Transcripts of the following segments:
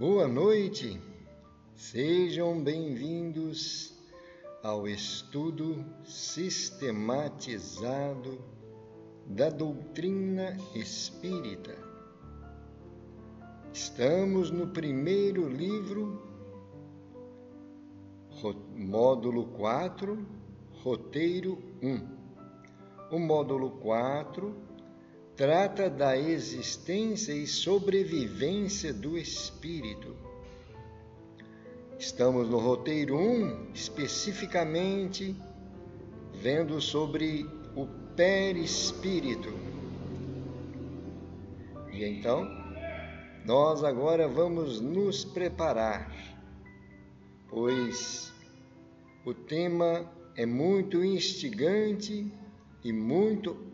Boa noite, sejam bem-vindos ao estudo sistematizado da doutrina espírita. Estamos no primeiro livro, módulo 4, roteiro 1. O módulo 4 trata da existência e sobrevivência do espírito. Estamos no roteiro 1, especificamente vendo sobre o perispírito. E então, nós agora vamos nos preparar, pois o tema é muito instigante e muito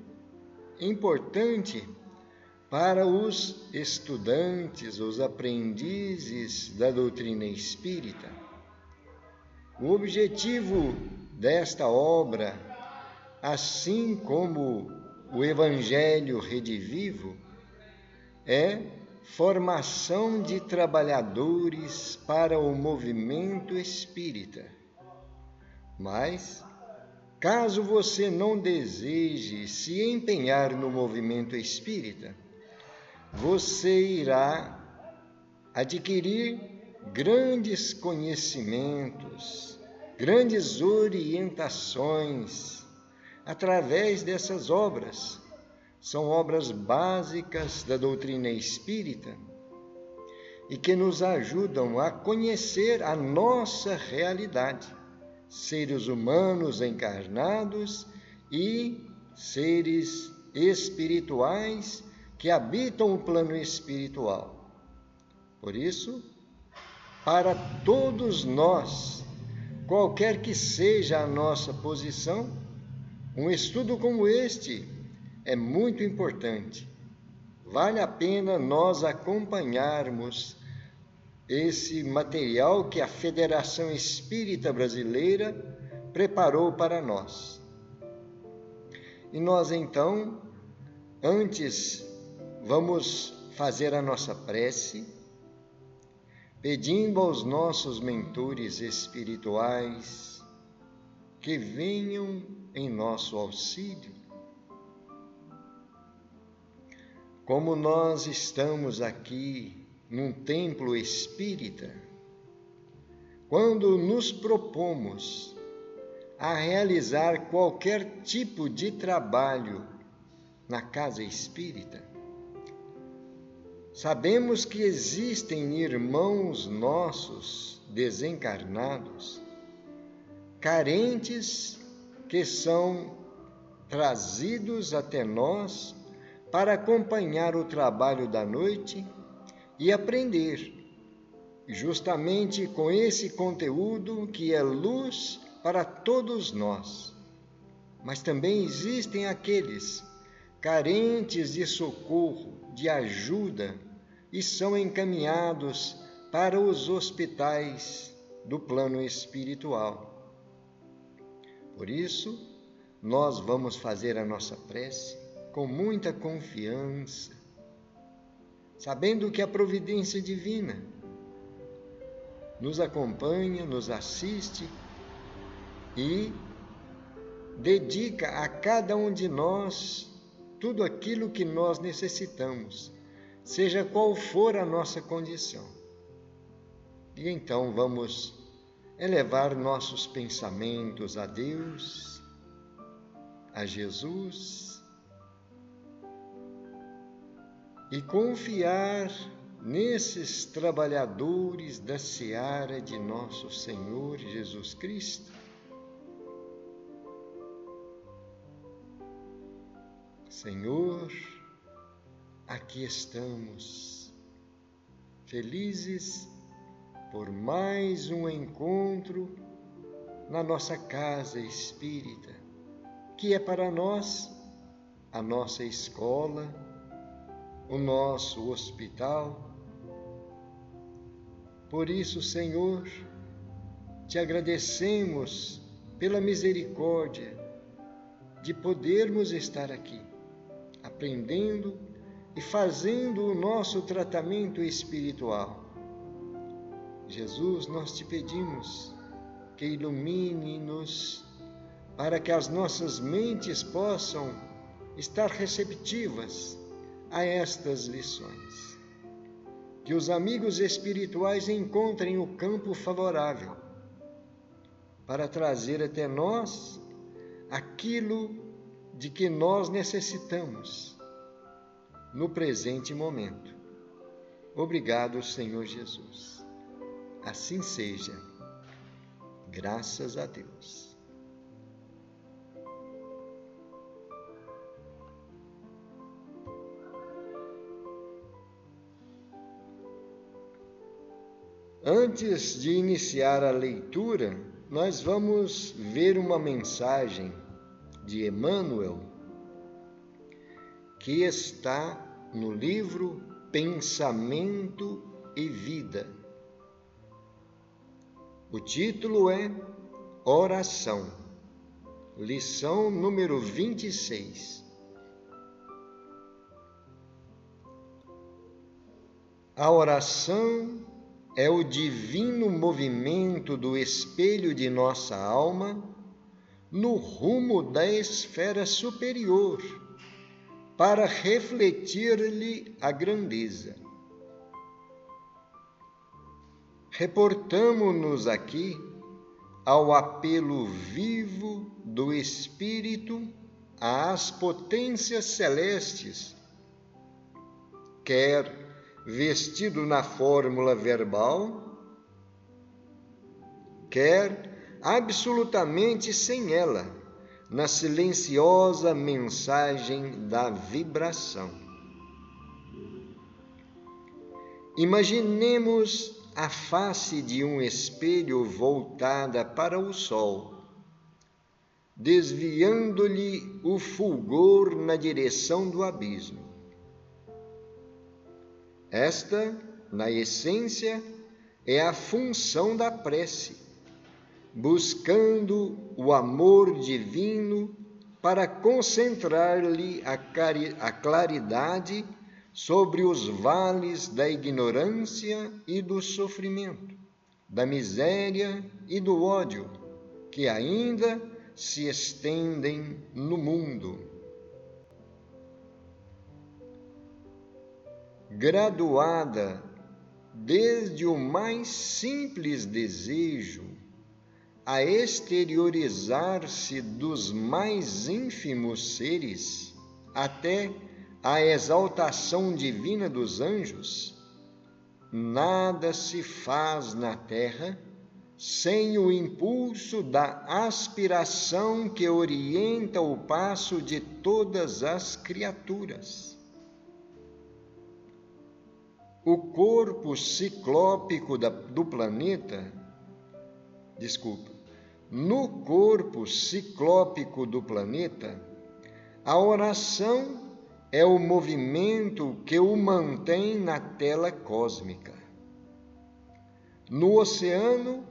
importante para os estudantes, os aprendizes da doutrina espírita. O objetivo desta obra, assim como o Evangelho Redivivo, é formação de trabalhadores para o movimento espírita. Mas, caso você não deseje se empenhar no movimento espírita, você irá adquirir grandes conhecimentos, grandes orientações através dessas obras. São obras básicas da doutrina espírita e que nos ajudam a conhecer a nossa realidade. Seres humanos encarnados e seres espirituais que habitam o plano espiritual. Por isso, para todos nós, qualquer que seja a nossa posição, um estudo como este é muito importante. Vale a pena nós acompanharmos esse material que a Federação Espírita Brasileira preparou para nós. E nós então, antes, vamos fazer a nossa prece, pedindo aos nossos mentores espirituais que venham em nosso auxílio. Como nós estamos aqui num templo espírita, quando nos propomos a realizar qualquer tipo de trabalho na casa espírita, sabemos que existem irmãos nossos desencarnados, carentes, que são trazidos até nós para acompanhar o trabalho da noite e aprender justamente com esse conteúdo que é luz para todos nós. Mas também existem aqueles carentes de socorro, de ajuda, e são encaminhados para os hospitais do plano espiritual. Por isso, nós vamos fazer a nossa prece com muita confiança, sabendo que a providência divina nos acompanha, nos assiste e dedica a cada um de nós tudo aquilo que nós necessitamos, seja qual for a nossa condição. E então vamos elevar nossos pensamentos a Deus, a Jesus, e confiar nesses trabalhadores da seara de nosso Senhor Jesus Cristo. Senhor, aqui estamos, felizes por mais um encontro na nossa casa espírita, que é para nós a nossa escola, o nosso hospital. Por isso, Senhor, te agradecemos pela misericórdia de podermos estar aqui, aprendendo e fazendo o nosso tratamento espiritual, Jesus, nós te pedimos que ilumine-nos para que as nossas mentes possam estar receptivas a estas lições. Que os amigos espirituais encontrem o campo favorável para trazer até nós aquilo de que nós necessitamos no presente momento. Obrigado, Senhor Jesus. Assim seja. Graças a Deus. Antes de iniciar a leitura, nós vamos ver uma mensagem de Emmanuel que está no livro Pensamento e Vida. O título é Oração, lição número 26. A oração é o divino movimento do espelho de nossa alma no rumo da esfera superior, para refletir-lhe a grandeza. Reportamo-nos aqui ao apelo vivo do Espírito às potências celestes, quer vestido na fórmula verbal, quer absolutamente sem ela, na silenciosa mensagem da vibração. Imaginemos a face de um espelho voltada para o sol, desviando-lhe o fulgor na direção do abismo. Esta, na essência, é a função da prece, buscando o amor divino para concentrar-lhe a claridade sobre os vales da ignorância e do sofrimento, da miséria e do ódio, que ainda se estendem no mundo. Graduada desde o mais simples desejo a exteriorizar-se dos mais ínfimos seres até a exaltação divina dos anjos, nada se faz na terra sem o impulso da aspiração que orienta o passo de todas as criaturas. O corpo ciclópico do planeta, no corpo ciclópico do planeta, a oração é o movimento que o mantém na tela cósmica. No oceano,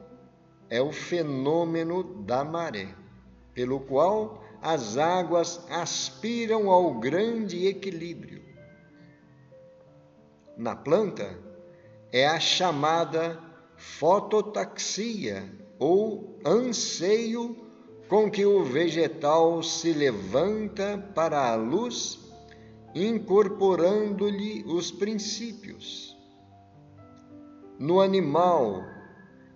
é o fenômeno da maré, pelo qual as águas aspiram ao grande equilíbrio. Na planta, é a chamada fototaxia, ou anseio com que o vegetal se levanta para a luz, incorporando-lhe os princípios. No animal,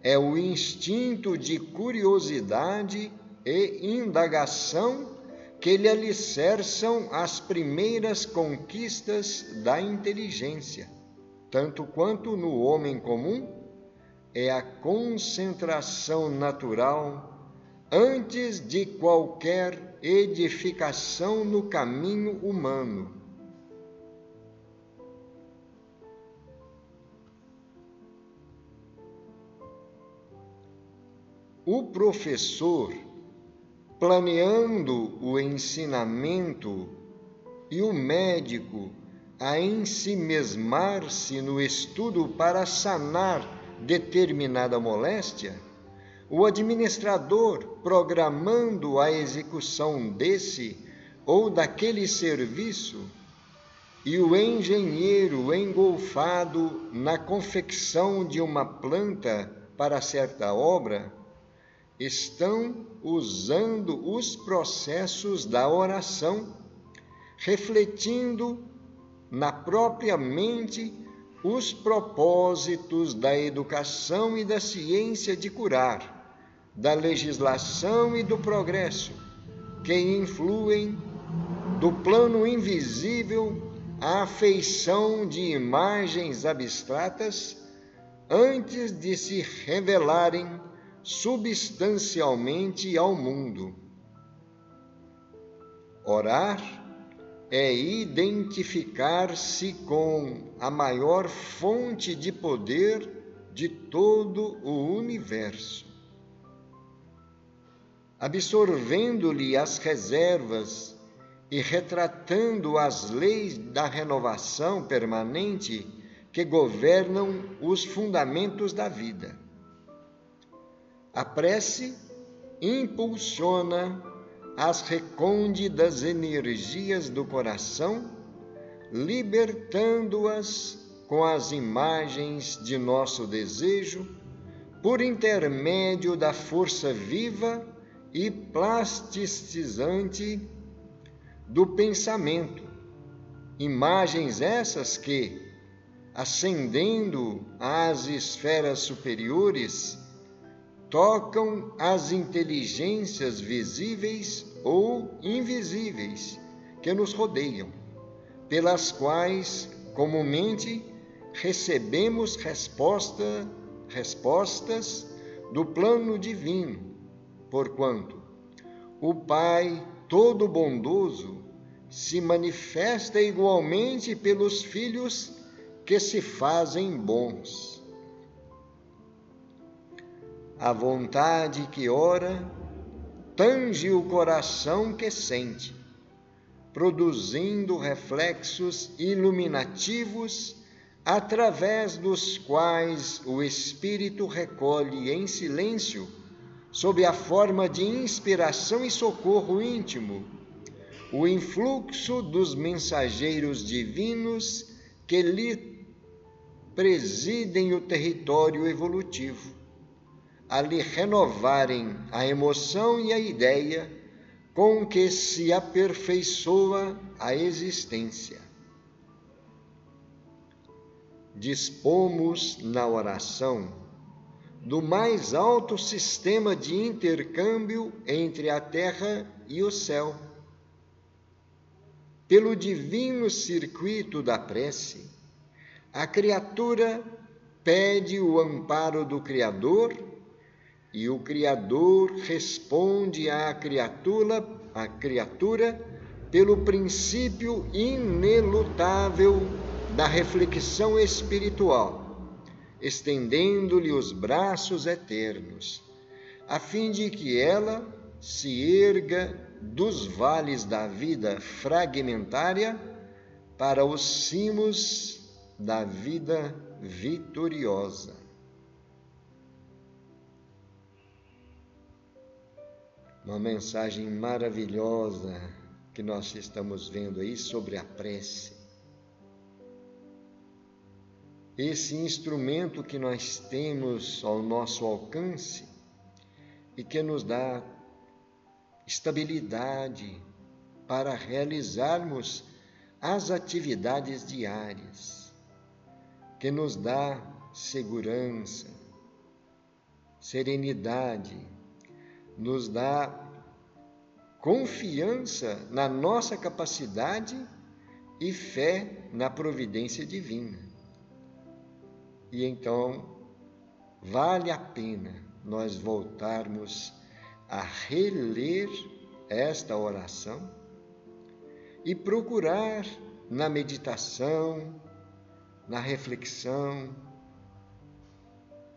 é o instinto de curiosidade e indagação que lhe alicerçam as primeiras conquistas da inteligência, tanto quanto no homem comum, é a concentração natural antes de qualquer edificação no caminho humano. O professor, planeando o ensinamento, e o médico a ensimesmar-se no estudo para sanar determinada moléstia, o administrador programando a execução desse ou daquele serviço, e o engenheiro engolfado na confecção de uma planta para certa obra, estão usando os processos da oração, refletindo na própria mente os propósitos da educação e da ciência de curar, da legislação e do progresso, que influem do plano invisível à afeição de imagens abstratas antes de se revelarem substancialmente ao mundo. Orar é identificar-se com a maior fonte de poder de todo o universo. Absorvendo-lhe as reservas e retratando as leis da renovação permanente que governam os fundamentos da vida. A prece impulsiona as recônditas energias do coração, libertando-as com as imagens de nosso desejo, por intermédio da força viva e plasticizante do pensamento. Imagens essas que, ascendendo às esferas superiores, tocam as inteligências visíveis ou invisíveis que nos rodeiam, pelas quais comumente recebemos respostas do plano divino, porquanto o Pai todo bondoso se manifesta igualmente pelos filhos que se fazem bons. A vontade que ora tange o coração que sente, produzindo reflexos iluminativos através dos quais o espírito recolhe em silêncio, sob a forma de inspiração e socorro íntimo, o influxo dos mensageiros divinos que lhe presidem o território evolutivo, a lhe renovarem a emoção e a ideia com que se aperfeiçoa a existência. Dispomos na oração do mais alto sistema de intercâmbio entre a terra e o céu. Pelo divino circuito da prece, a criatura pede o amparo do Criador e o Criador responde à criatura pelo princípio inelutável da reflexão espiritual, estendendo-lhe os braços eternos, a fim de que ela se erga dos vales da vida fragmentária para os cimos da vida vitoriosa. Uma mensagem maravilhosa que nós estamos vendo aí sobre a prece. Esse instrumento que nós temos ao nosso alcance e que nos dá estabilidade para realizarmos as atividades diárias, que nos dá segurança, serenidade, nos dá confiança na nossa capacidade e fé na providência divina. E então, vale a pena nós voltarmos a reler esta oração e procurar na meditação, na reflexão,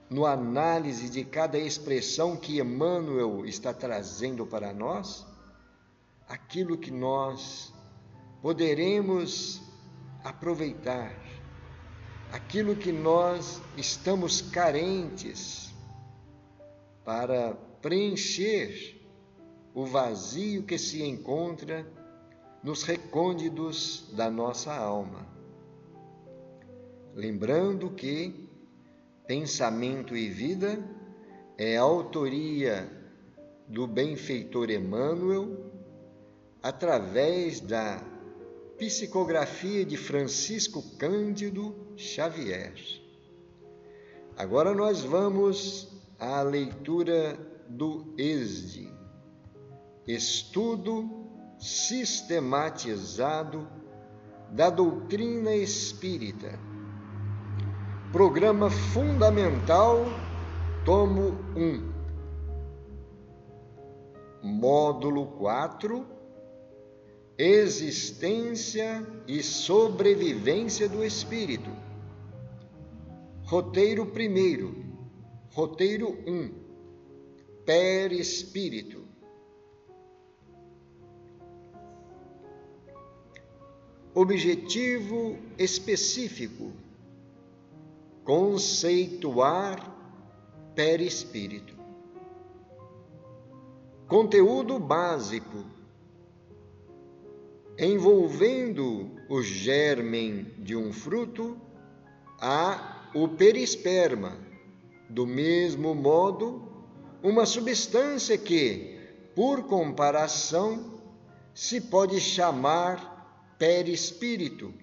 no análise de cada expressão que Emmanuel está trazendo para nós, aquilo que nós poderemos aproveitar, aquilo que nós estamos carentes para preencher o vazio que se encontra nos recônditos da nossa alma. Lembrando que pensamento e vida é autoria do benfeitor Emmanuel, através da psicografia de Francisco Cândido Xavier. Agora nós vamos à leitura do ESD, Estudo Sistematizado da Doutrina Espírita, Programa Fundamental, Tomo 1, Módulo 4, Existência e Sobrevivência do Espírito. Roteiro 1, Roteiro 1, Perispírito. Objetivo específico: conceituar perispírito. Conteúdo básico: envolvendo o germen de um fruto, há o perisperma. Do mesmo modo, uma substância que, por comparação, se pode chamar perispírito,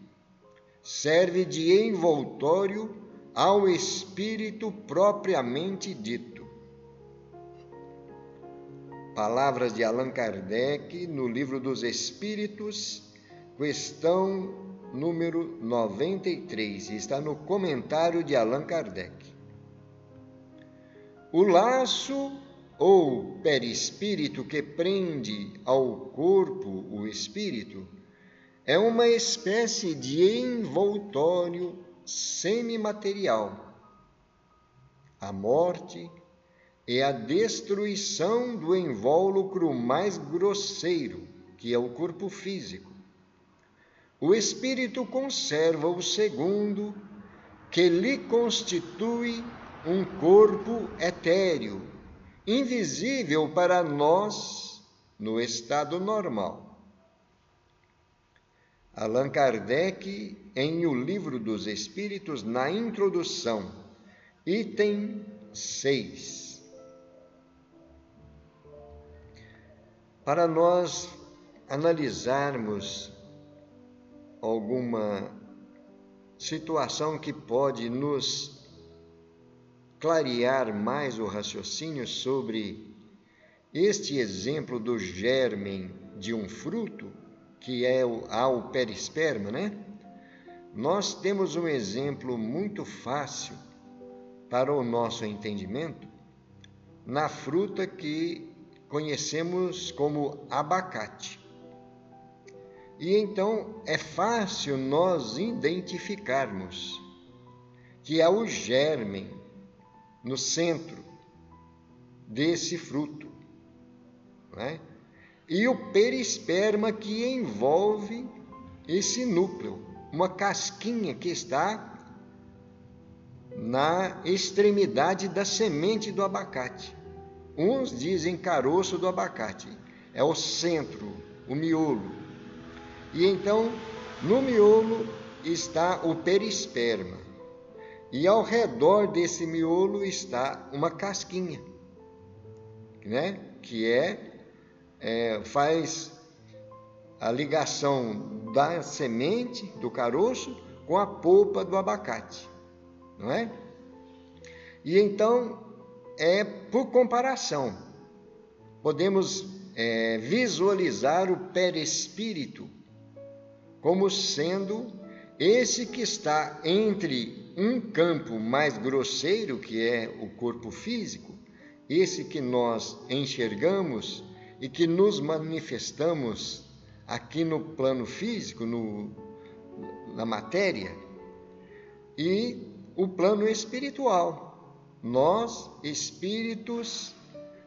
serve de envoltório ao espírito propriamente dito. Palavras de Allan Kardec no Livro dos Espíritos, questão número 93, está no comentário de Allan Kardec. O laço ou perispírito que prende ao corpo o espírito é uma espécie de envoltório semimaterial. A morte é a destruição do invólucro mais grosseiro, que é o corpo físico. O espírito conserva o segundo, que lhe constitui um corpo etéreo, invisível para nós no estado normal. Allan Kardec, em O Livro dos Espíritos, na introdução, item 6. Para nós analisarmos alguma situação que pode nos clarear mais o raciocínio sobre este exemplo do germen de um fruto, que é o perisperma, né? Nós temos um exemplo muito fácil para o nosso entendimento na fruta que conhecemos como abacate. E então é fácil nós identificarmos que há o germen no centro desse fruto, né? E o perisperma que envolve esse núcleo, uma casquinha que está na extremidade da semente do abacate. Uns dizem caroço do abacate, é o centro, o miolo. E então, no miolo está o perisperma. E ao redor desse miolo está uma casquinha, né? Que faz a ligação da semente, do caroço, com a polpa do abacate, não é? E então, por comparação, podemos visualizar o perispírito como sendo esse que está entre um campo mais grosseiro, que é o corpo físico, esse que nós enxergamos e que nos manifestamos aqui no plano físico, na matéria, e o plano espiritual. Nós, espíritos,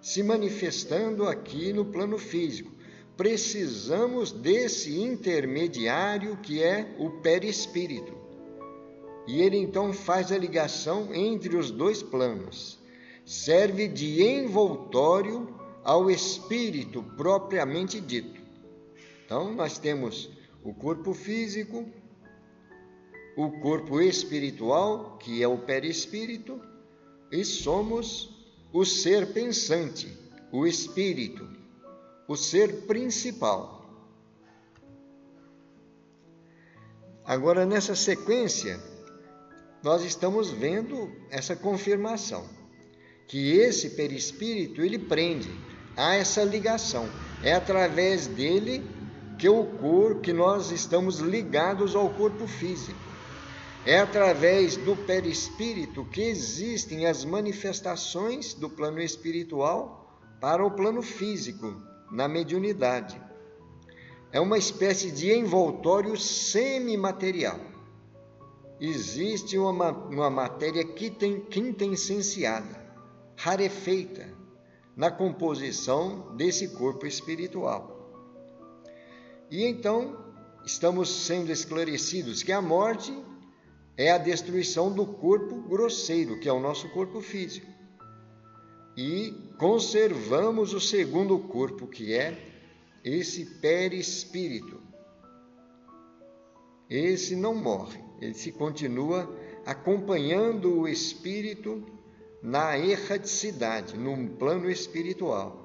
se manifestando aqui no plano físico. Precisamos desse intermediário que é o perispírito. E ele então faz a ligação entre os dois planos. Serve de envoltório ao espírito propriamente dito. Então, nós temos o corpo físico, o corpo espiritual, que é o perispírito, e somos o ser pensante, o espírito, o ser principal. Agora, nessa sequência, nós estamos vendo essa confirmação, que esse perispírito, ele prende, há essa ligação. É através dele que nós estamos ligados ao corpo físico. É através do perispírito que existem as manifestações do plano espiritual para o plano físico, na mediunidade. É uma espécie de envoltório semimaterial. Existe uma matéria quintessenciada, rarefeita, na composição desse corpo espiritual. E então, estamos sendo esclarecidos que a morte é a destruição do corpo grosseiro, que é o nosso corpo físico. E conservamos o segundo corpo, que é esse perispírito. Esse não morre, ele se continua acompanhando o espírito na erraticidade, num plano espiritual.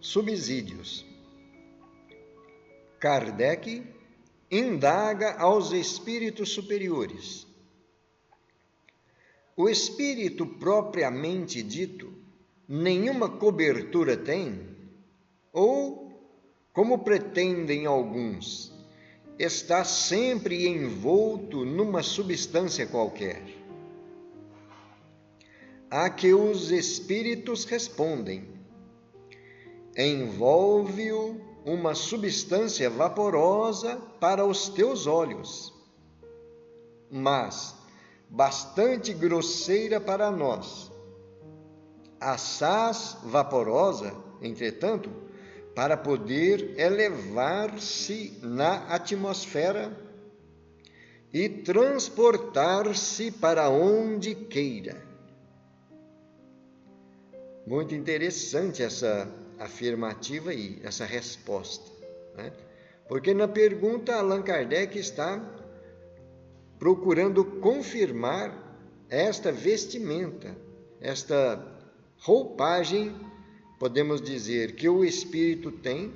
Subsídios. Kardec indaga aos espíritos superiores. O espírito propriamente dito nenhuma cobertura tem? Ou, como pretendem alguns, está sempre envolto numa substância qualquer? A que os espíritos respondem: envolve-o uma substância vaporosa para os teus olhos, mas bastante grosseira para nós. Assaz vaporosa, entretanto, para poder elevar-se na atmosfera e transportar-se para onde queira. Muito interessante essa afirmativa aí, essa resposta, né? Porque na pergunta Allan Kardec está procurando confirmar esta vestimenta, esta roupagem, podemos dizer, que o espírito tem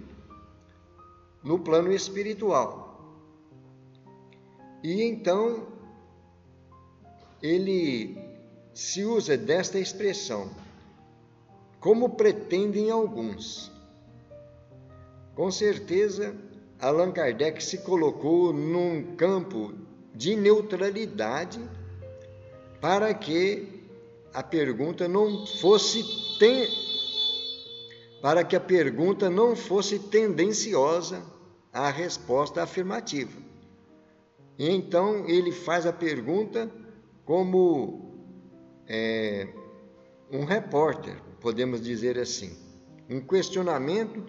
no plano espiritual. E então ele se usa desta expressão: como pretendem alguns. Com certeza, Allan Kardec se colocou num campo de neutralidade para que a pergunta não fosse tendenciosa à resposta afirmativa. E então ele faz a pergunta como um repórter, podemos dizer assim, um questionamento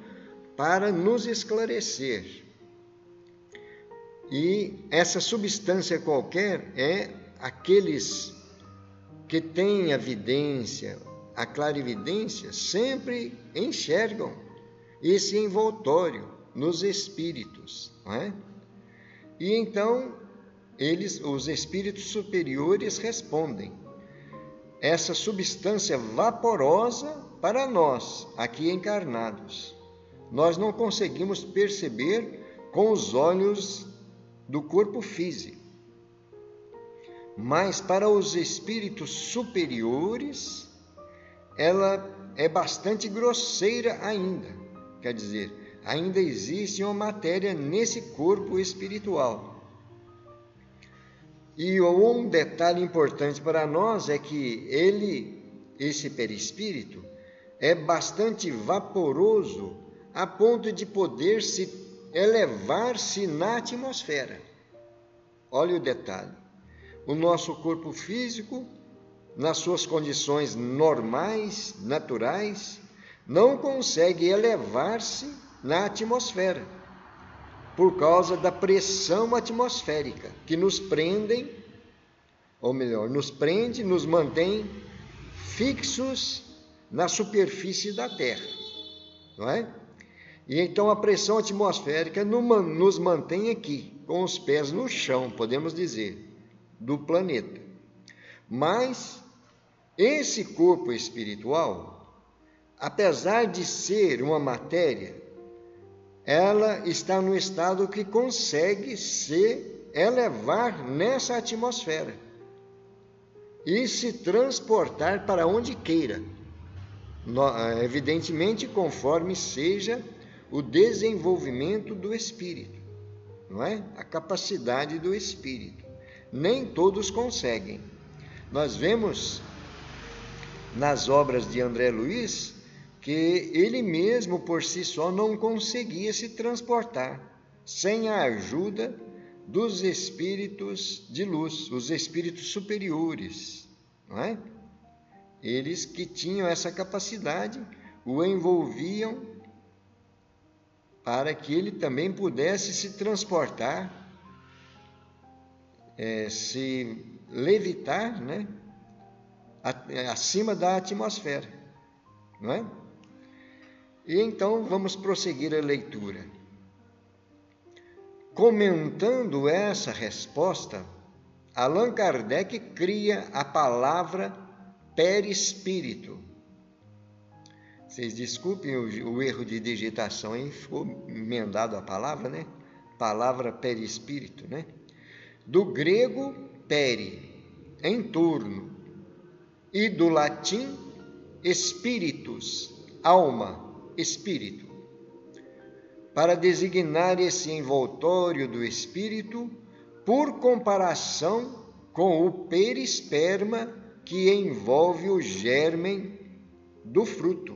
para nos esclarecer. E essa substância qualquer é aqueles que têm a vidência, a clarividência, sempre enxergam esse envoltório nos espíritos, não é? E então os espíritos superiores respondem: essa substância vaporosa para nós, aqui encarnados, nós não conseguimos perceber com os olhos do corpo físico. Mas para os espíritos superiores, ela é bastante grosseira ainda. Quer dizer, ainda existe uma matéria nesse corpo espiritual. E um detalhe importante para nós é que esse perispírito, é bastante vaporoso a ponto de poder elevar-se na atmosfera. Olha o detalhe. O nosso corpo físico, nas suas condições normais, naturais, não consegue elevar-se na atmosfera, por causa da pressão atmosférica, que nos prendem ou melhor, nos prende, nos mantém fixos na superfície da Terra, não é? E então a pressão atmosférica nos mantém aqui, com os pés no chão, podemos dizer, do planeta. Mas esse corpo espiritual, apesar de ser uma matéria, ela está no estado que consegue se elevar nessa atmosfera e se transportar para onde queira, evidentemente conforme seja o desenvolvimento do espírito, não é? A capacidade do espírito. Nem todos conseguem. Nós vemos nas obras de André Luiz que ele mesmo por si só não conseguia se transportar sem a ajuda dos espíritos de luz, os espíritos superiores, não é? Eles que tinham essa capacidade o envolviam para que ele também pudesse se transportar, se levitar, né, acima da atmosfera, não é? E então vamos prosseguir a leitura. Comentando essa resposta, Allan Kardec cria a palavra perispírito. Vocês desculpem o erro de digitação, hein? Ficou emendado a palavra, né? Palavra perispírito, né? Do grego peri, em torno, e do latim spiritus, alma, espírito, para designar esse envoltório do espírito por comparação com o perisperma que envolve o germen do fruto.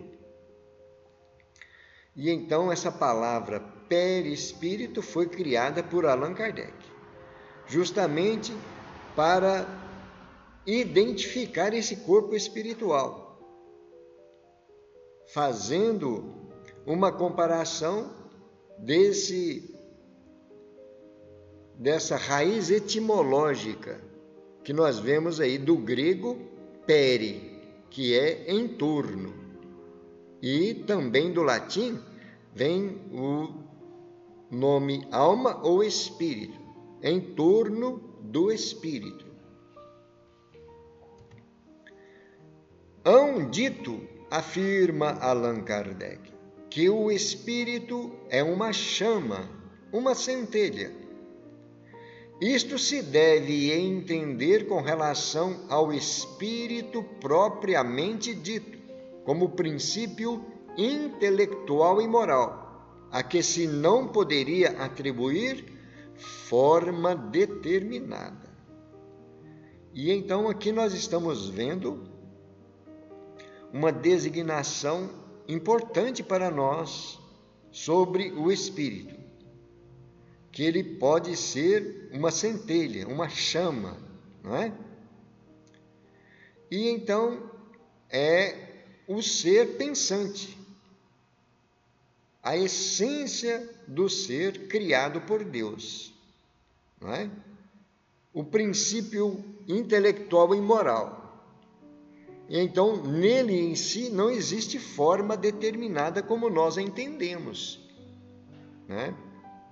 E então essa palavra perispírito foi criada por Allan Kardec, justamente para identificar esse corpo espiritual, fazendo uma comparação dessa raiz etimológica que nós vemos aí do grego peri, que é em torno, e também do latim vem o nome alma ou espírito, em torno do espírito. Hão dito, afirma Allan Kardec, que o espírito é uma chama, uma centelha. Isto se deve entender com relação ao espírito propriamente dito, como princípio intelectual e moral, a que se não poderia atribuir forma determinada. E então aqui nós estamos vendo uma designação importante para nós sobre o espírito, que ele pode ser uma centelha, uma chama, não é? E então é o ser pensante, a essência do ser criado por Deus, não é? O princípio intelectual e moral. E então, nele em si não existe forma determinada como nós a entendemos, né?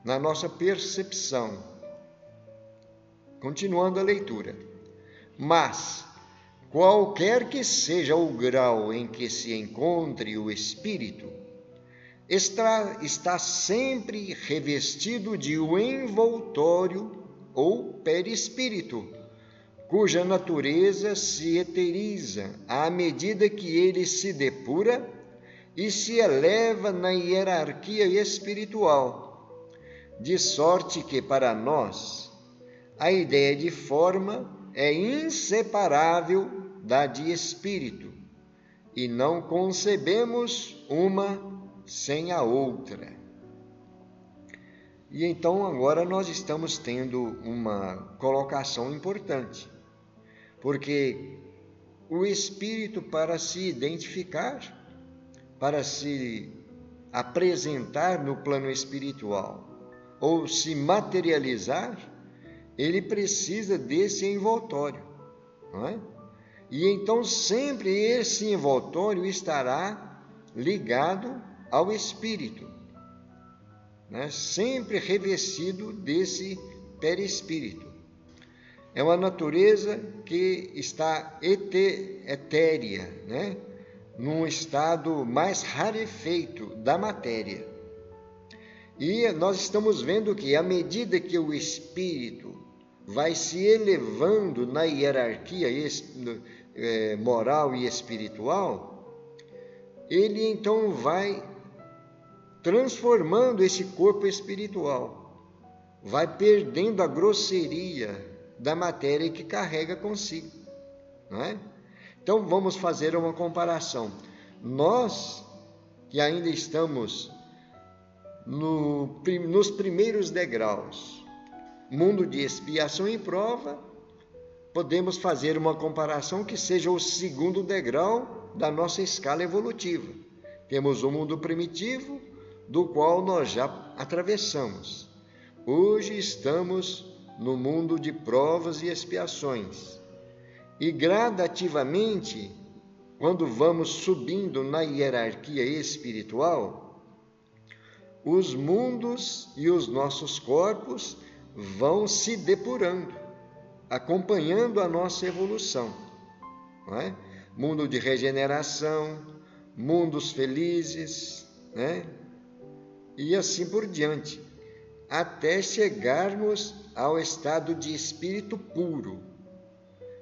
Na nossa percepção. Continuando a leitura. Mas, qualquer que seja o grau em que se encontre o espírito, está sempre revestido de um envoltório ou perispírito, cuja natureza se eteriza à medida que ele se depura e se eleva na hierarquia espiritual, de sorte que para nós a ideia de forma é inseparável da de espírito, e não concebemos uma sem a outra. E então agora nós estamos tendo uma colocação importante, porque o espírito, para se identificar, para se apresentar no plano espiritual ou se materializar, ele precisa desse envoltório, não é? E então sempre esse envoltório estará ligado ao espírito, né? Sempre revestido desse perispírito. É uma natureza que está etérea, né? Num estado mais rarefeito da matéria. E nós estamos vendo que, à medida que o espírito vai se elevando na hierarquia moral e espiritual, ele então vai transformando esse corpo espiritual, vai perdendo a grosseria da matéria que carrega consigo, não é? Então vamos fazer uma comparação. Nós que ainda estamos nos primeiros degraus, mundo de expiação e prova, podemos fazer uma comparação que seja o segundo degrau da nossa escala evolutiva. Temos o mundo primitivo, do qual nós já atravessamos. Hoje estamos no mundo de provas e expiações. E gradativamente, quando vamos subindo na hierarquia espiritual, os mundos e os nossos corpos vão se depurando, acompanhando a nossa evolução, não é? Mundo de regeneração, mundos felizes, né? E assim por diante, até chegarmos ao estado de espírito puro.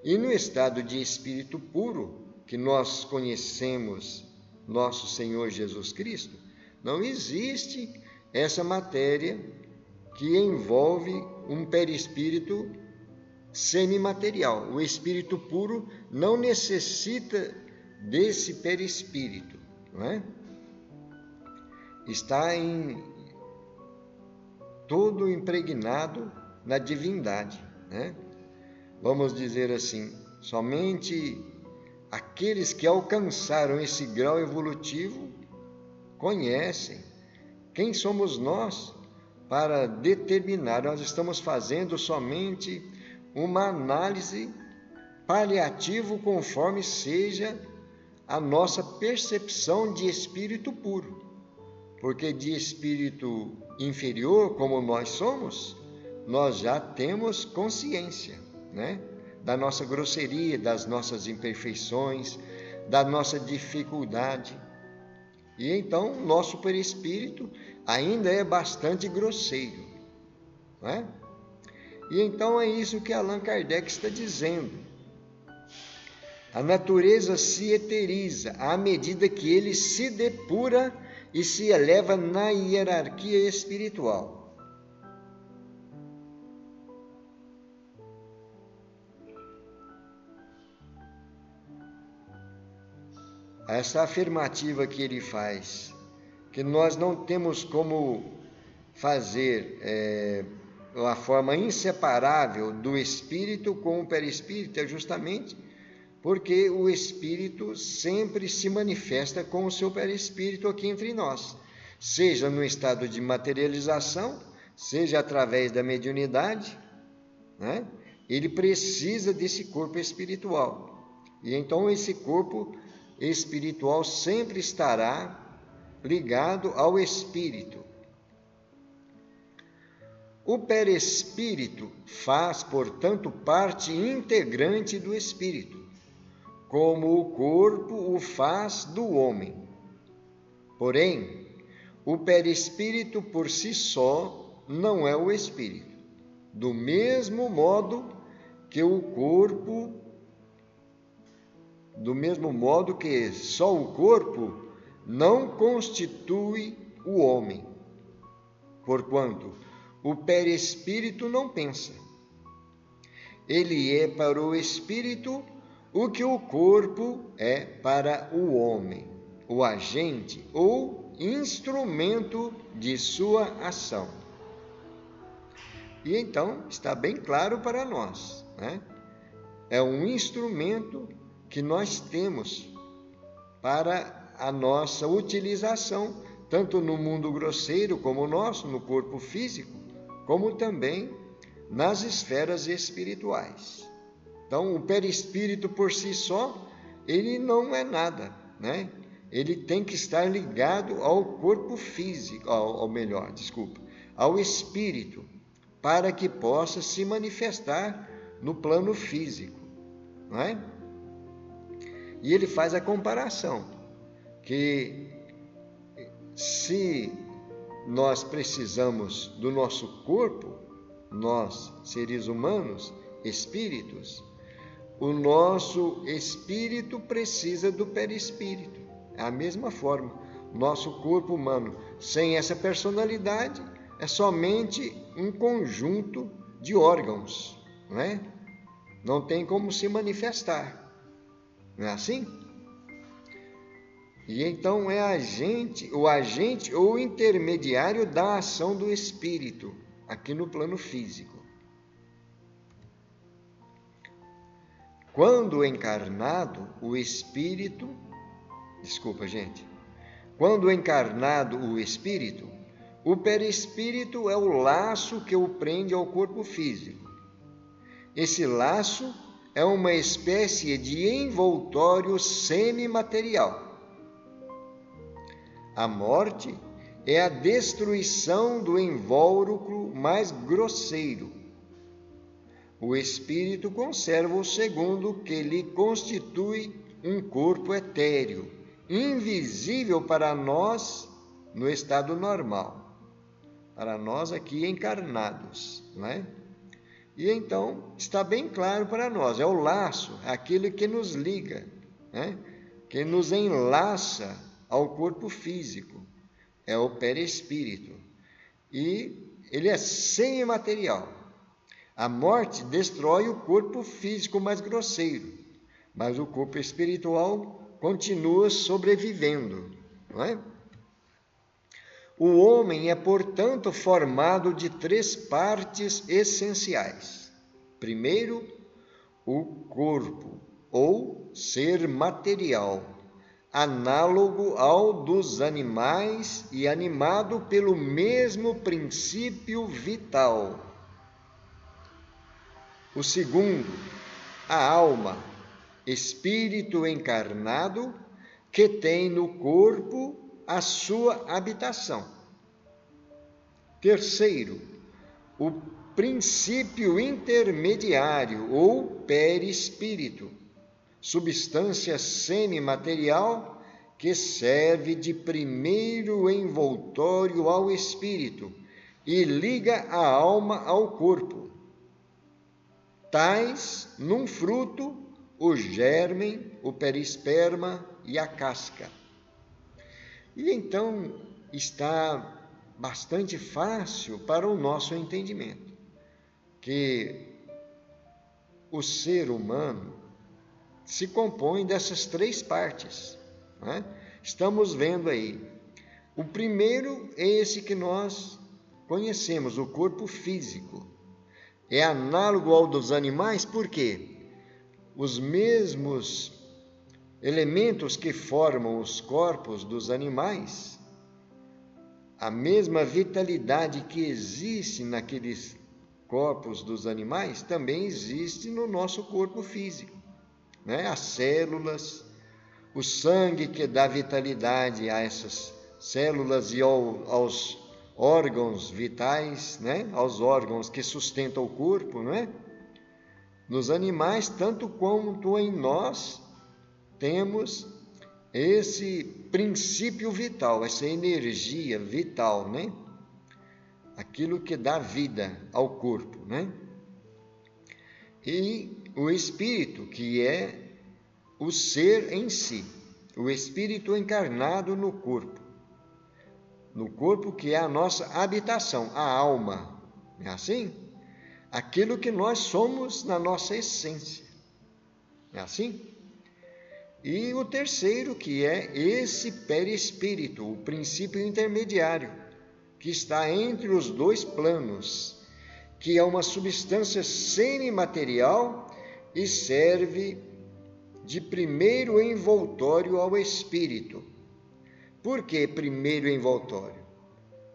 E no estado de espírito puro, que nós conhecemos nosso Senhor Jesus Cristo, não existe essa matéria que envolve um perispírito semimaterial. O espírito puro não necessita desse perispírito, não é? Está todo impregnado na divindade, né? Vamos dizer assim, somente aqueles que alcançaram esse grau evolutivo conhecem quem somos nós para determinar. Nós estamos fazendo somente uma análise paliativa conforme seja a nossa percepção de espírito puro. Porque de espírito inferior, como nós somos, nós já temos consciência, né? Da nossa grosseria, das nossas imperfeições, da nossa dificuldade. E então, nosso perispírito ainda é bastante grosseiro, né? E então é isso que Allan Kardec está dizendo. A natureza se eteriza à medida que ele se depura e se eleva na hierarquia espiritual. Essa afirmativa que ele faz, que nós não temos como fazer a forma inseparável do espírito com o perispírito, é justamente porque o espírito sempre se manifesta com o seu perispírito aqui entre nós, seja no estado de materialização, seja através da mediunidade, né? Ele precisa desse corpo espiritual. E então esse corpo espiritual sempre estará ligado ao espírito. O perispírito faz, portanto, parte integrante do espírito, como o corpo o faz do homem. Porém, o perispírito por si só não é o espírito, do mesmo modo que só o corpo não constitui o homem, porquanto o perispírito não pensa. Ele é para o espírito o que o corpo é para o homem, o agente ou instrumento de sua ação. E então está bem claro para nós, né? É um instrumento que nós temos para a nossa utilização, tanto no mundo grosseiro como o nosso, no corpo físico, como também nas esferas espirituais. Então, o perispírito por si só, ele não é nada, né? Ele tem que estar ligado ao corpo físico, ao espírito, para que possa se manifestar no plano físico, não é? E ele faz a comparação, que se nós precisamos do nosso corpo, nós, seres humanos, espíritos, o nosso espírito precisa do perispírito. É a mesma forma. Nosso corpo humano, sem essa personalidade, é somente um conjunto de órgãos, não é? Não tem como se manifestar. Não é assim? E então é o agente ou o intermediário da ação do espírito, aqui no plano físico. Quando encarnado, o espírito... Quando encarnado o espírito, o perispírito é o laço que o prende ao corpo físico. Esse laço é uma espécie de envoltório semimaterial. A morte é a destruição do invólucro mais grosseiro. O espírito conserva o segundo, que lhe constitui um corpo etéreo, invisível para nós no estado normal, para nós aqui encarnados, não é? E então está bem claro para nós, é o laço, aquilo que nos liga, né? Que nos enlaça ao corpo físico, é o perispírito, e ele é semimaterial. A morte destrói o corpo físico mais grosseiro, mas o corpo espiritual continua sobrevivendo, não é? O homem é, portanto, formado de 3 partes essenciais. Primeiro, o corpo, ou ser material, análogo ao dos animais e animado pelo mesmo princípio vital. O segundo, a alma, espírito encarnado, que tem no corpo a sua habitação. Terceiro, o princípio intermediário ou perispírito, substância semimaterial que serve de primeiro envoltório ao espírito e liga a alma ao corpo. Tais, num fruto, o germen, o perisperma e a casca. E então está bastante fácil para o nosso entendimento que o ser humano se compõe dessas 3 partes, né? Estamos vendo aí. O primeiro é esse que nós conhecemos, o corpo físico. É análogo ao dos animais, por quê? Os mesmos elementos que formam os corpos dos animais, a mesma vitalidade que existe naqueles corpos dos animais, também existe no nosso corpo físico, né? As células, o sangue que dá vitalidade a essas células e aos órgãos vitais, né? Aos órgãos que sustentam o corpo, não é? Nos animais, tanto quanto em nós, temos esse princípio vital, essa energia vital, né? Aquilo que dá vida ao corpo, né? E o espírito, que é o ser em si, o espírito encarnado no corpo que é a nossa habitação, a alma, é assim? Aquilo que nós somos na nossa essência, é assim? E o terceiro, que é esse perispírito, o princípio intermediário, que está entre os 2 planos, que é uma substância semimaterial e serve de primeiro envoltório ao espírito. Por que primeiro envoltório?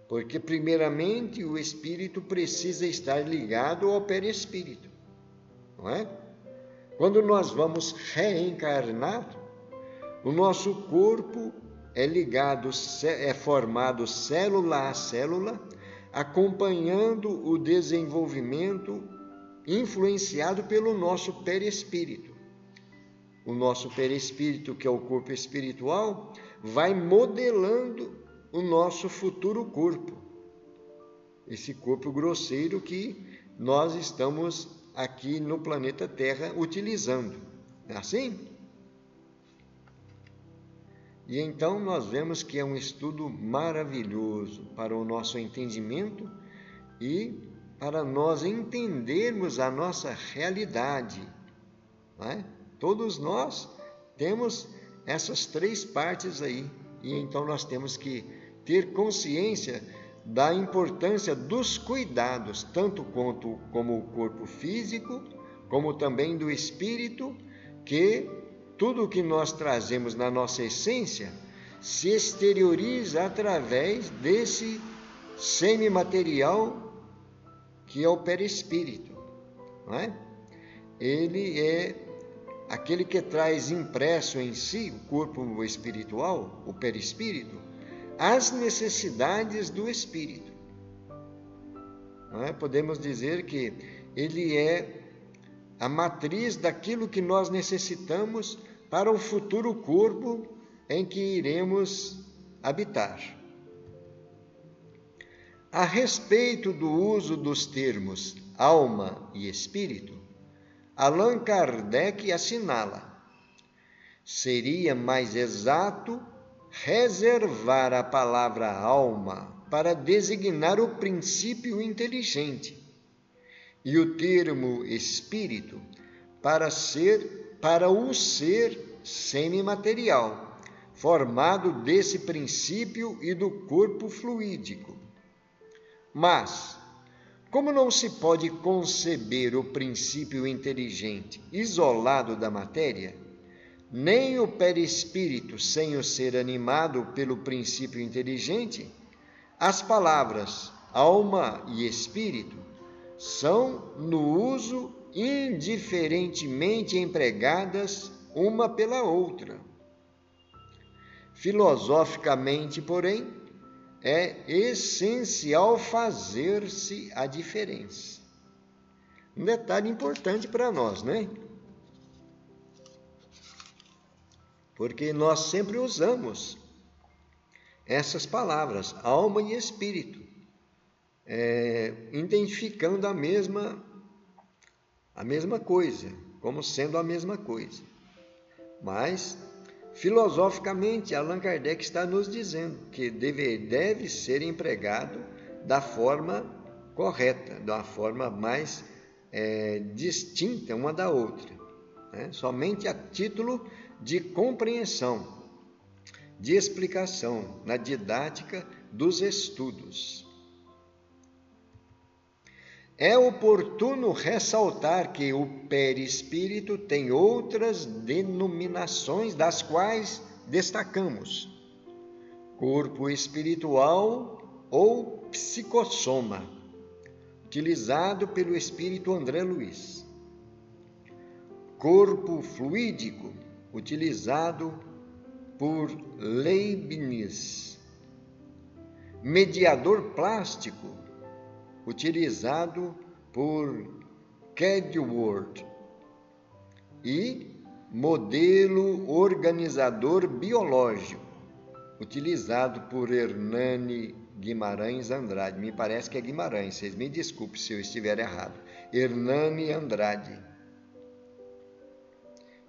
Porque, primeiramente, o espírito precisa estar ligado ao perispírito, não é? quando nós vamos reencarnar, o nosso corpo é ligado, é formado célula a célula, acompanhando o desenvolvimento influenciado pelo nosso perispírito. O nosso perispírito, que é o corpo espiritual, vai modelando o nosso futuro corpo. Esse corpo grosseiro que nós estamos aqui no planeta Terra utilizando. É assim? E então nós vemos que é um estudo maravilhoso para o nosso entendimento e para nós entendermos a nossa realidade, não é? Todos nós temos essas três partes aí, e então nós temos que ter consciência da importância dos cuidados, tanto como o corpo físico, como também do espírito, que tudo o que nós trazemos na nossa essência se exterioriza através desse semimaterial que é o perispírito, não é? Ele é aquele que traz impresso em si, o corpo espiritual, o perispírito, as necessidades do espírito. Não é? Podemos dizer que ele é a matriz daquilo que nós necessitamos para o futuro corpo em que iremos habitar. A respeito do uso dos termos alma e espírito, Allan Kardec assinala: seria mais exato reservar a palavra alma para designar o princípio inteligente e o termo espírito para o ser semimaterial, formado desse princípio e do corpo fluídico. Mas, como não se pode conceber o princípio inteligente isolado da matéria, nem o perispírito sem o ser animado pelo princípio inteligente, as palavras alma e espírito são no uso indiferentemente empregadas uma pela outra. Filosoficamente, porém, é essencial fazer-se a diferença. Um detalhe importante para nós, né? Porque nós sempre usamos essas palavras, alma e espírito, identificando a mesma coisa, como sendo a mesma coisa. Mas, filosoficamente, Allan Kardec está nos dizendo que deve ser empregado da forma correta, da forma mais distinta uma da outra, né? Somente a título de compreensão, de explicação na didática dos estudos. É oportuno ressaltar que o perispírito tem outras denominações, das quais destacamos: corpo espiritual ou psicossoma, utilizado pelo espírito André Luiz; corpo fluídico, utilizado por Leibniz; mediador plástico, utilizado por Kedgeworth; e modelo organizador biológico, utilizado por Hernani Guimarães Andrade. Me parece que é Guimarães, vocês me desculpem se eu estiver errado. Hernani Andrade.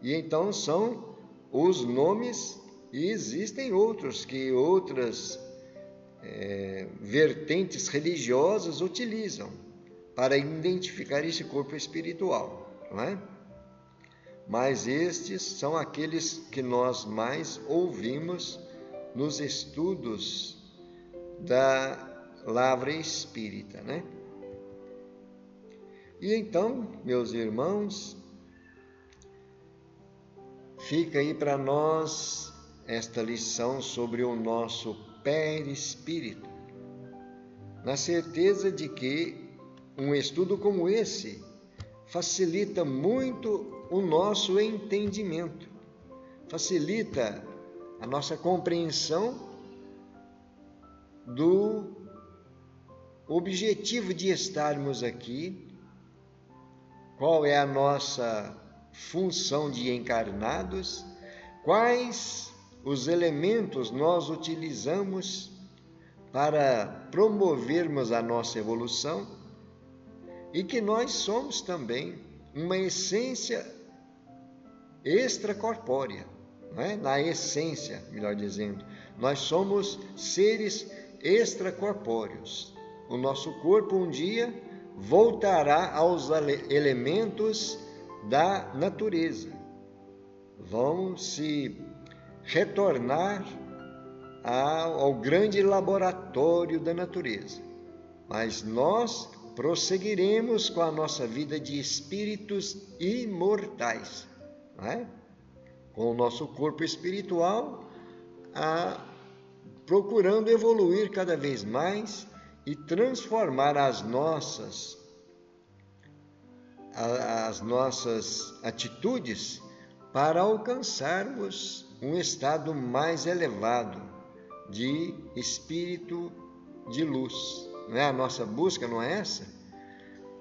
E então são os nomes, e existem outras vertentes religiosas utilizam para identificar esse corpo espiritual, não é? Mas estes são aqueles que nós mais ouvimos nos estudos da Lavra Espírita, né? E então, meus irmãos, fica aí para nós esta lição sobre o nosso perispírito, na certeza de que um estudo como esse facilita muito o nosso entendimento, facilita a nossa compreensão do objetivo de estarmos aqui, qual é a nossa função de encarnados, quais os elementos nós utilizamos para promovermos a nossa evolução e que nós somos também uma essência extracorpórea, não é? Na essência, melhor dizendo, nós somos seres extracorpóreos. O nosso corpo um dia voltará aos elementos da natureza, vão se retornar ao grande laboratório da natureza, mas nós prosseguiremos com a nossa vida de espíritos imortais, não é? Com o nosso corpo espiritual, procurando evoluir cada vez mais e transformar as nossas atitudes para alcançarmos um estado mais elevado de espírito de luz. Não é? A nossa busca não é essa?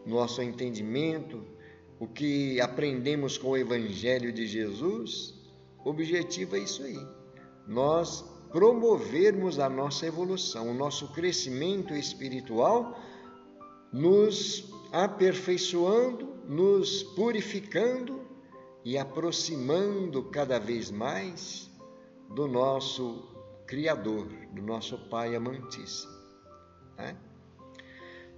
Nosso entendimento, o que aprendemos com o Evangelho de Jesus, o objetivo é isso aí. Nós promovermos a nossa evolução, o nosso crescimento espiritual, nos aperfeiçoando, nos purificando e aproximando cada vez mais do nosso Criador, do nosso Pai amantíssimo, né?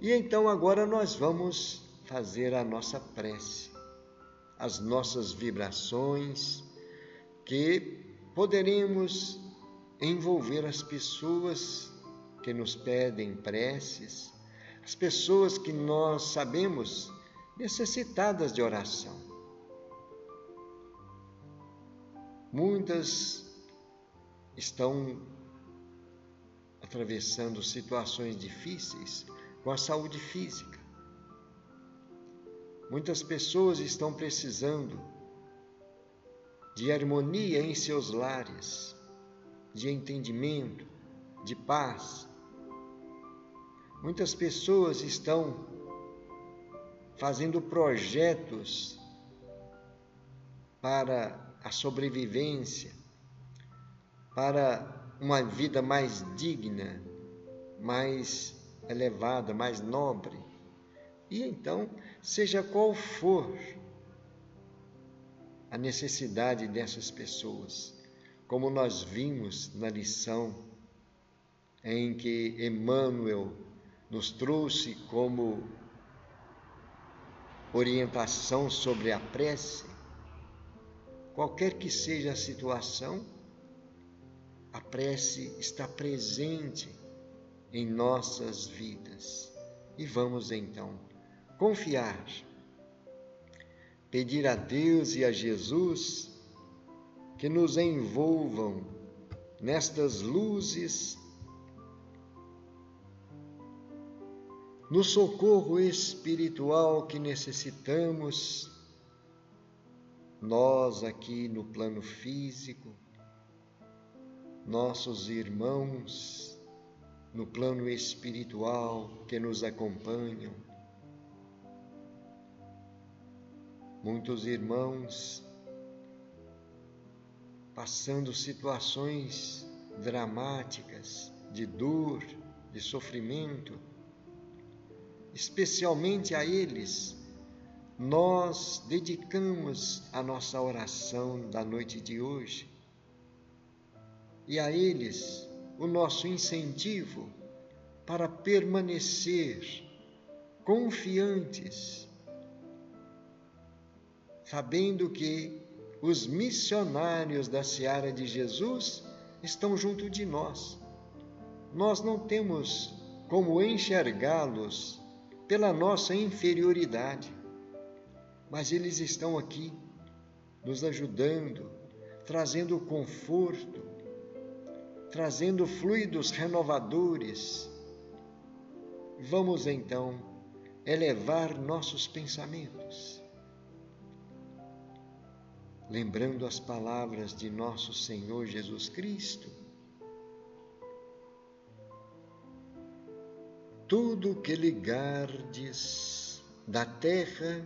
E então agora nós vamos fazer a nossa prece, as nossas vibrações, que poderemos envolver as pessoas que nos pedem preces, as pessoas que nós sabemos necessitadas de oração. Muitas estão atravessando situações difíceis com a saúde física. Muitas pessoas estão precisando de harmonia em seus lares, de entendimento, de paz. Muitas pessoas estão fazendo projetos para a sobrevivência, para uma vida mais digna, mais elevada, mais nobre. E então, seja qual for a necessidade dessas pessoas, como nós vimos na lição em que Emmanuel nos trouxe como orientação sobre a prece, qualquer que seja a situação, a prece está presente em nossas vidas. E vamos então confiar, pedir a Deus e a Jesus que nos envolvam nestas luzes, no socorro espiritual que necessitamos, nós aqui no plano físico, nossos irmãos no plano espiritual que nos acompanham. Muitos irmãos passando situações dramáticas, de dor, de sofrimento. Especialmente a eles, nós dedicamos a nossa oração da noite de hoje. E a eles, o nosso incentivo para permanecer confiantes, sabendo que os missionários da seara de Jesus estão junto de nós. Nós não temos como enxergá-los pela nossa inferioridade, mas eles estão aqui, nos ajudando, trazendo conforto, trazendo fluidos renovadores. Vamos então elevar nossos pensamentos, lembrando as palavras de nosso Senhor Jesus Cristo. Tudo que ligardes da terra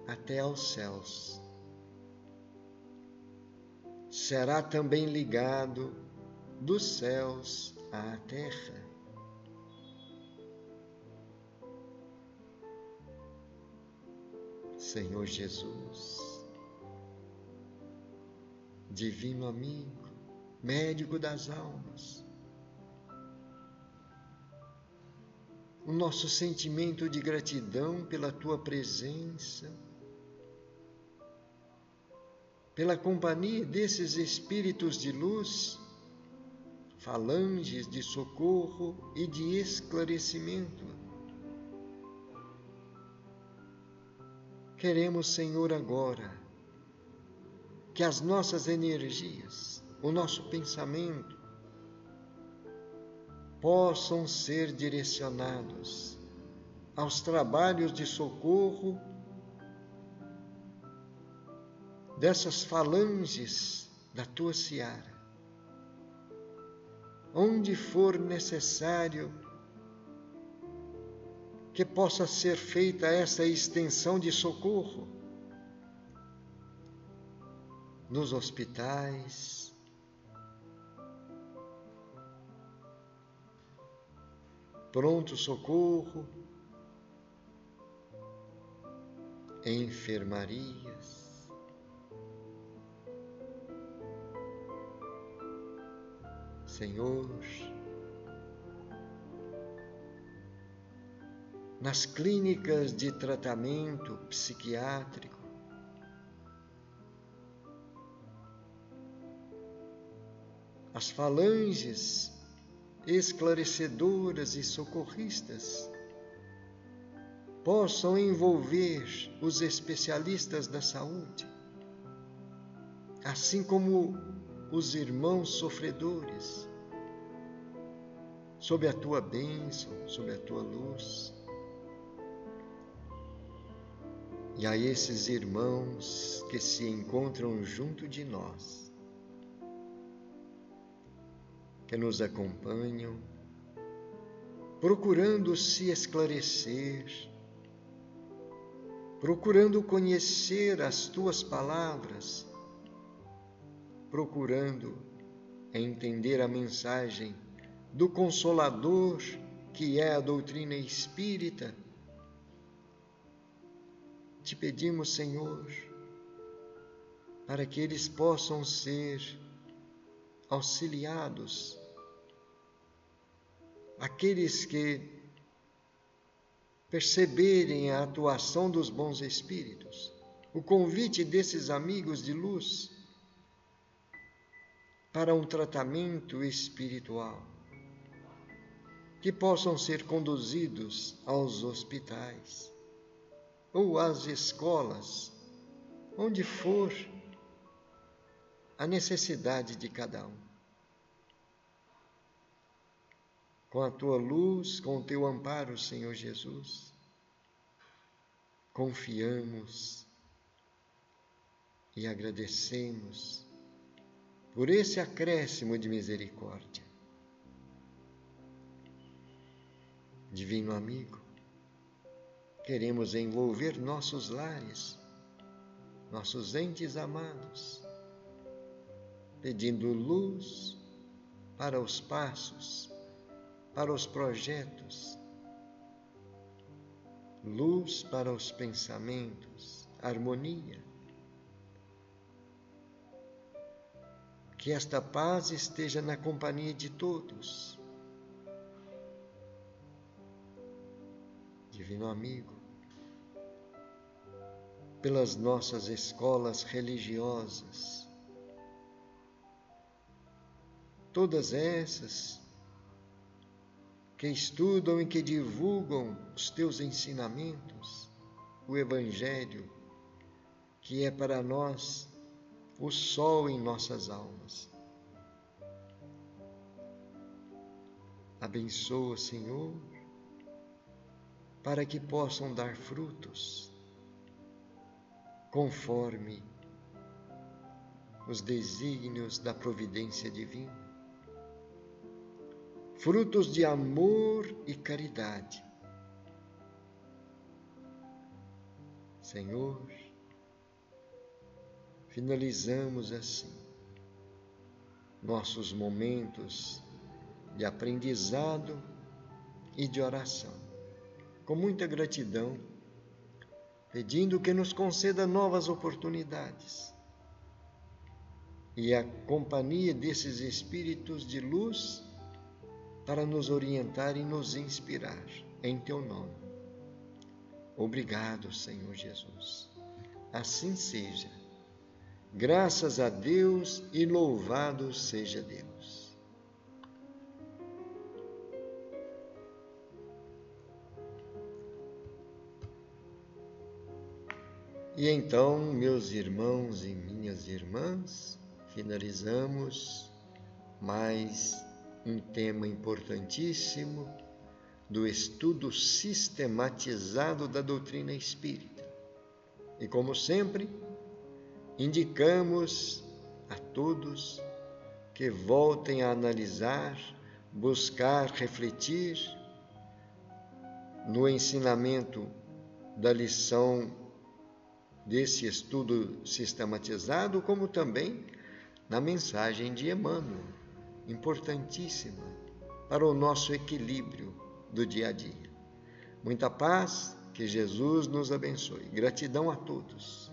até aos céus será também ligado dos céus à terra. Senhor Jesus, divino amigo, médico das almas, o nosso sentimento de gratidão pela tua presença, pela companhia desses espíritos de luz, falanges de socorro e de esclarecimento. Queremos, Senhor, agora que as nossas energias, o nosso pensamento, possam ser direcionados aos trabalhos de socorro dessas falanges da tua seara, onde for necessário que possa ser feita essa extensão de socorro, nos hospitais, pronto-socorro, enfermarias, Senhor, nas clínicas de tratamento psiquiátrico, as falanges esclarecedoras e socorristas possam envolver os especialistas da saúde, assim como os irmãos sofredores, sob a tua bênção, sob a tua luz. E a esses irmãos que se encontram junto de nós, que nos acompanham, procurando se esclarecer, procurando conhecer as tuas palavras, procurando entender a mensagem do Consolador, que é a doutrina espírita. Te pedimos, Senhor, para que eles possam ser auxiliados, aqueles que perceberem a atuação dos bons espíritos, o convite desses amigos de luz para um tratamento espiritual, que possam ser conduzidos aos hospitais ou às escolas, onde for a necessidade de cada um. Com a tua luz, com o teu amparo, Senhor Jesus, confiamos e agradecemos por esse acréscimo de misericórdia. Divino amigo, queremos envolver nossos lares, nossos entes amados, pedindo luz para os passos, para os projetos, luz para os pensamentos, harmonia. Que esta paz esteja na companhia de todos. Divino amigo, pelas nossas escolas religiosas, todas essas que estudam e que divulgam os teus ensinamentos, o Evangelho, que é para nós o sol em nossas almas. Abençoa, Senhor, para que possam dar frutos conforme os desígnios da providência divina, frutos de amor e caridade. Senhor, finalizamos assim nossos momentos de aprendizado e de oração, com muita gratidão, pedindo que nos conceda novas oportunidades e a companhia desses espíritos de luz para nos orientar e nos inspirar em Teu nome. Obrigado, Senhor Jesus. Assim seja. Graças a Deus e louvado seja Deus. E então, meus irmãos e minhas irmãs, finalizamos mais um tema importantíssimo do estudo sistematizado da doutrina espírita. E como sempre, indicamos a todos que voltem a analisar, buscar, refletir no ensinamento da lição desse estudo sistematizado, como também na mensagem de Emmanuel, importantíssima para o nosso equilíbrio do dia a dia. Muita paz, que Jesus nos abençoe. Gratidão a todos.